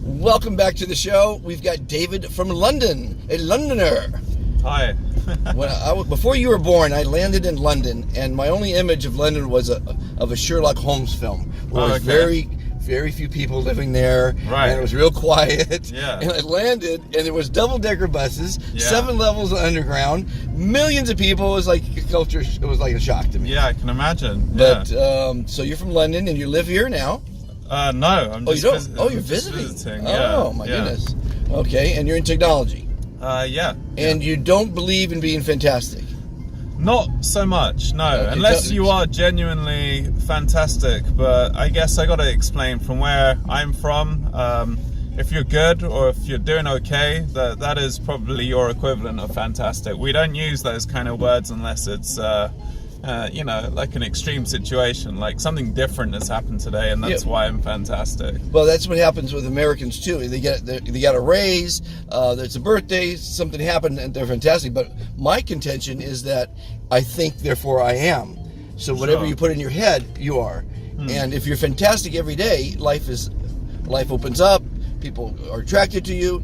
Welcome back to the show. We've got David from London, a Londoner. Hi. Before you were born, I landed in London, and my only image of London was of a Sherlock Holmes film, where there was very few people living there, right. And it was real quiet. Yeah. And I landed, and there was double-decker buses, 7 levels of underground, millions of people. It was like a culture. It was like a shock to me. Yeah, I can imagine. But so you're from London, and you live here now. No, I'm just visiting. Oh, you're visiting. Yeah, oh, my goodness. Okay, and you're in technology. Yeah. And you don't believe in being fantastic. Not so much, no. Unless you are genuinely fantastic. But I guess I got to explain from where I'm from. If you're good or if you're doing okay, that is probably your equivalent of fantastic. We don't use those kind of words unless it's like an extreme situation, like something different has happened today, and that's why I'm fantastic. Well, that's what happens with Americans too. They got a raise, there's a birthday, something happened, and they're fantastic. But my contention is that I think, therefore I am. So whatever you put in your head, you are. And if you're fantastic every day, life opens up, people are attracted to you,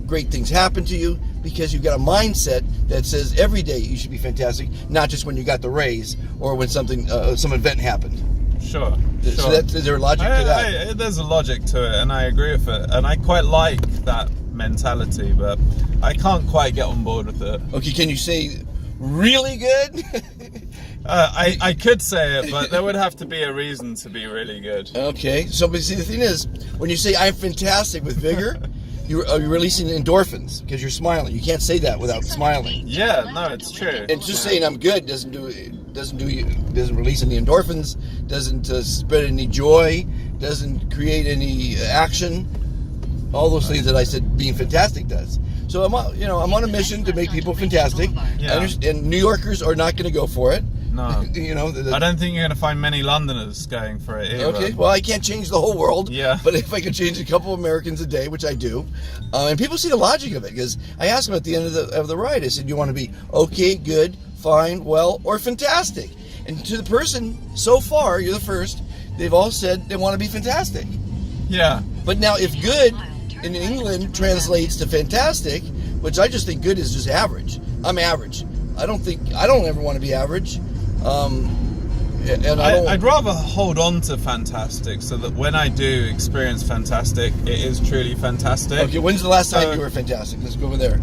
great things happen to you, because you've got a mindset that says every day you should be fantastic, not just when you got the raise or when some event happened. Sure. So is there a logic to that? There's a logic to it, and I agree with it. And I quite like that mentality, but I can't quite get on board with it. Okay, can you say really good? I could say it, but there would have to be a reason to be really good. Okay, so but see, the thing is, when you say I'm fantastic with vigor, you're releasing endorphins because you're smiling. You can't say that without smiling. Yeah, no, it's true. And just saying I'm good doesn't release any endorphins, doesn't spread any joy, doesn't create any action. All those things that I said being fantastic does. So I'm on a mission to make people fantastic. Yeah. And New Yorkers are not going to go for it. No. I don't think you're going to find many Londoners going for it either. Okay, well, I can't change the whole world. Yeah. But if I could change a couple of Americans a day, which I do, and people see the logic of it, because I asked them at the end of the ride, I said, you want to be okay, good, fine, well, or fantastic? And to the person, so far, you're the first, they've all said they want to be fantastic. Yeah. But now if good in England translates to fantastic, which I just think good is just average. I'm average. I don't ever want to be average. I'd rather hold on to fantastic so that when I do experience fantastic, it is truly fantastic. Okay, when's the last time you were fantastic? Let's go there.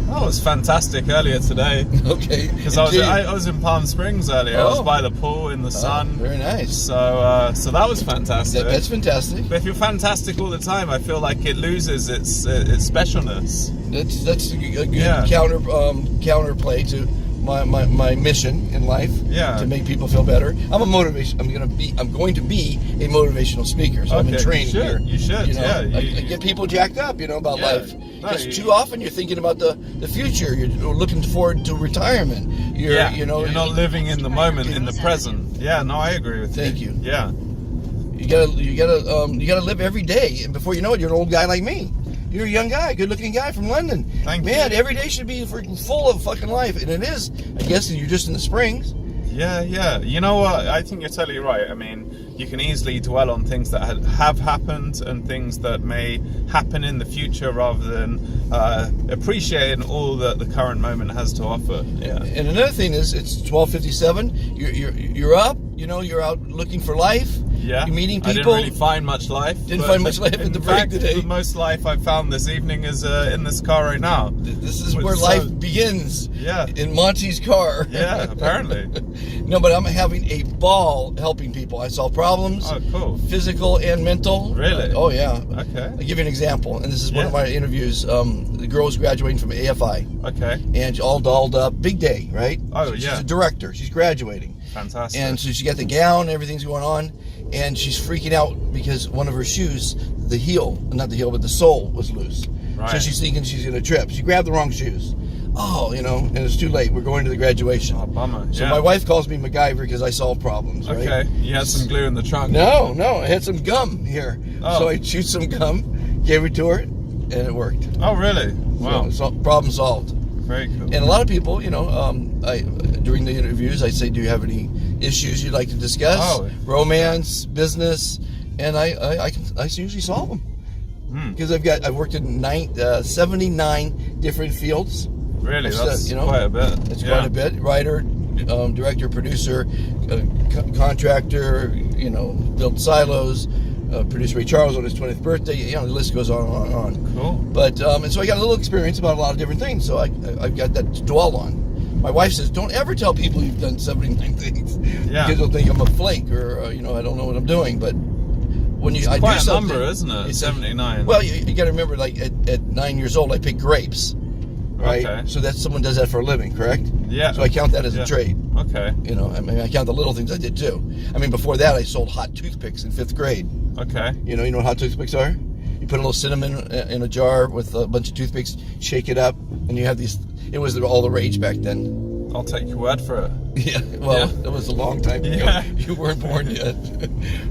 Oh, it was fantastic earlier today. Okay. Because I was in Palm Springs earlier. I was by the pool in the sun. Very nice. So that was fantastic. That's fantastic. But if you're fantastic all the time, I feel like it loses its specialness. That's a good counterplay to my mission in life, to make people feel better. I'm going to be a motivational speaker, so I'm in training here. You should. I get people jacked up, about life. Because too often you're thinking about the future. You're looking forward to retirement. You're not living in the moment, in the present. Yeah, no, I agree with you. Thank you. Yeah. You gotta live every day, and before you know it, you're an old guy like me. You're a young guy, good-looking guy from London. Thank you. Man, every day should be full of fucking life, and it is. I guess you're just in the Springs. Yeah. You know what? I think you're totally right. I mean, you can easily dwell on things that have happened and things that may happen in the future rather than appreciating all that the current moment has to offer. Yeah. And another thing is, it's 12:57. You're up. You're out looking for life. Yeah. You're meeting people. I didn't really find much life. Didn't find much life at the break today. The most life I've found this evening is in this car right now. This is where life begins. Yeah. In Monty's car. Yeah, apparently. No, but I'm having a ball helping people. I solve problems. Oh, cool. Physical and mental. Really? Oh, yeah. Okay. I'll give you an example, and this is one of my interviews. The girl was graduating from AFI. Okay. And all dolled up. Big day, right? Oh, She's a director. She's graduating. Fantastic. And so she got the gown, everything's going on, and she's freaking out because one of her shoes, the sole was loose. Right. So she's thinking she's going to trip. She grabbed the wrong shoes. Oh, and it's too late. We're going to the graduation. Oh, bummer. So my wife calls me MacGyver because I solve problems, right? Okay. You had some glue in the trunk. No. I had some gum here. Oh. So I chewed some gum, gave it to her, and it worked. Oh, really? Wow. So problem solved. Very cool. And a lot of people, during the interviews, I say, do you have any issues you'd like to discuss? Oh. Romance, business, and I usually solve them. because I've worked in 79 different fields. Really, that's quite a bit. It's quite a bit. Writer, director, producer, contractor. Built silos. Produced Ray Charles on his 20th birthday. The list goes on and on and on. Cool. But and so I got a little experience about a lot of different things. So I've got that to dwell on. My wife says, "Don't ever tell people you've done 79 things, because they'll think I'm a flake or I don't know what I'm doing." But when it's quite a number, isn't it? It's 79. Well, you got to remember, like at 9 years old, I picked grapes. Right, okay. So that's someone does that for a living, correct? Yeah. So I count that as a trade. Okay. I count the little things I did too. Before that, I sold hot toothpicks in 5th grade. Okay. You know what hot toothpicks are? You put a little cinnamon in a jar with a bunch of toothpicks, shake it up, and you have these. It was all the rage back then. I'll take your word for it. Yeah. Well, it was a long time ago. Yeah. You weren't born yet.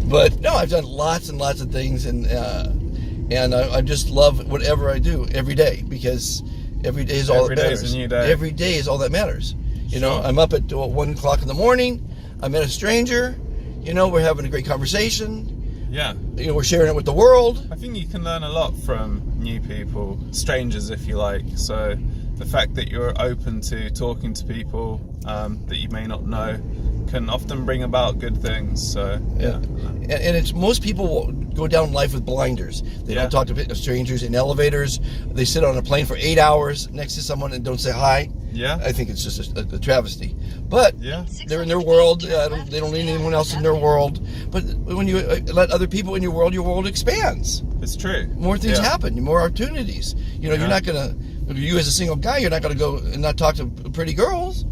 But no, I've done lots and lots of things, and I just love whatever I do every day, because every day is all that matters. Every day is a new day. Every day is all that matters. Sure. I'm up at 1 o'clock in the morning. I met a stranger. We're having a great conversation. Yeah. We're sharing it with the world. I think you can learn a lot from new people, strangers if you like. So the fact that you're open to talking to people that you may not know can often bring about good things. So yeah. And it's most people will go down life with blinders. They don't talk to strangers in elevators. They sit on a plane for 8 hours next to someone and don't say hi. Yeah. I think it's just a travesty. But they're in their world. They don't need anyone else in their world. But when you let other people in your world expands. It's true. More things happen. More opportunities. You're not gonna. You as a single guy, you're not gonna go and not talk to pretty girls.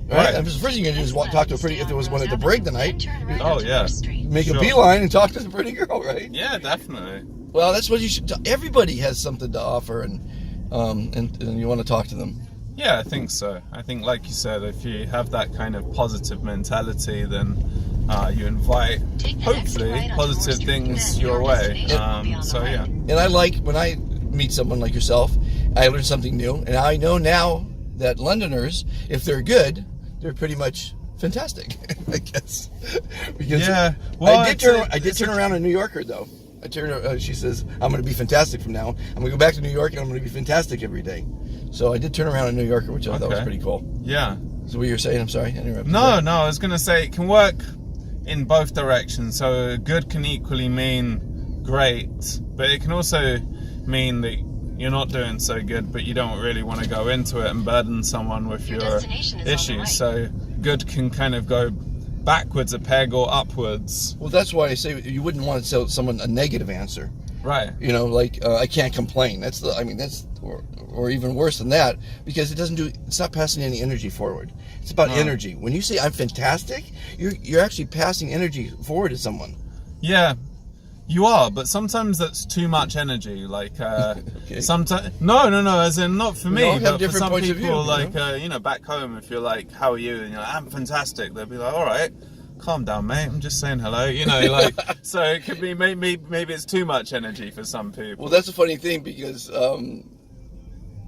Right. The first thing you're gonna do is talk to a pretty. If there was one at the brig tonight. Oh yeah. Make a beeline and talk to the pretty girl, right? Yeah, definitely. Well, that's what you should. Everybody has something to offer, and you want to talk to them. Yeah, I think so. I think, like you said, if you have that kind of positive mentality, then you invite, hopefully, positive things your way. So, yeah. And I like when I meet someone like yourself, I learn something new. And I know now that Londoners, if they're good, they're pretty much fantastic, I guess. Because I did turn around a New Yorker, though. She says, I'm going to be fantastic from now. I'm going to go back to New York and I'm going to be fantastic every day. So I did turn around a New Yorker, which I thought was pretty cool. Yeah. So what you were saying, I'm sorry, I interrupted. No, I was going to say it can work in both directions. So good can equally mean great, but it can also mean that you're not doing so good, but you don't really want to go into it and burden someone with your issues. So good can kind of go backwards a peg or upwards. Well, that's why I say you wouldn't want to tell someone a negative answer. Right. I can't complain. That's or even worse than that, because it's not passing any energy forward. It's about energy. When you say I'm fantastic, you're actually passing energy forward to someone. Yeah. You are, but sometimes that's too much energy. Like, sometimes no, as in not for me, but for some people, back home, if you're like, "How are you?" and you're like, "I'm fantastic," they'll be like, "All right, calm down, mate. I'm just saying hello." So it could be maybe it's too much energy for some people. Well, that's a funny thing, because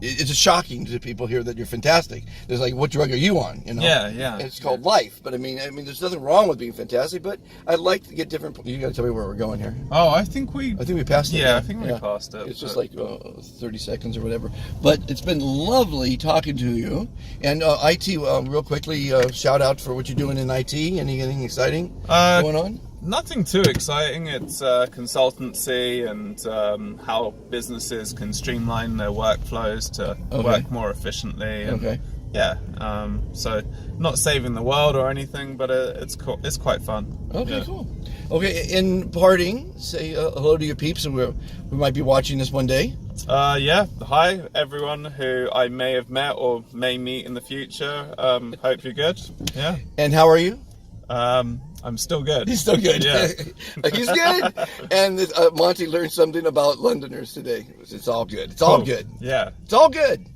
it's shocking to people here that you're fantastic. There's like, what drug are you on? Yeah. It's called life. But I mean, there's nothing wrong with being fantastic. But I'd like to get different. You got to tell me where we're going here. Oh, I think we passed it. Yeah, I think we passed it. It's just like 30 seconds or whatever. But it's been lovely talking to you. And IT, real quickly, shout out for what you're doing in IT. Anything exciting going on? Nothing too exciting. It's consultancy and how businesses can streamline their workflows to work more efficiently. And, so not saving the world or anything, but it's cool. It's quite fun. Okay, cool. Okay, in parting, say hello to your peeps, and we might be watching this one day. Hi everyone who I may have met or may meet in the future. Hope you're good. Yeah. And how are you? I'm still good. He's still good. Yeah. He's good. And Monty learned something about Londoners today. It's all good. It's all good. Yeah. It's all good.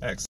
Excellent.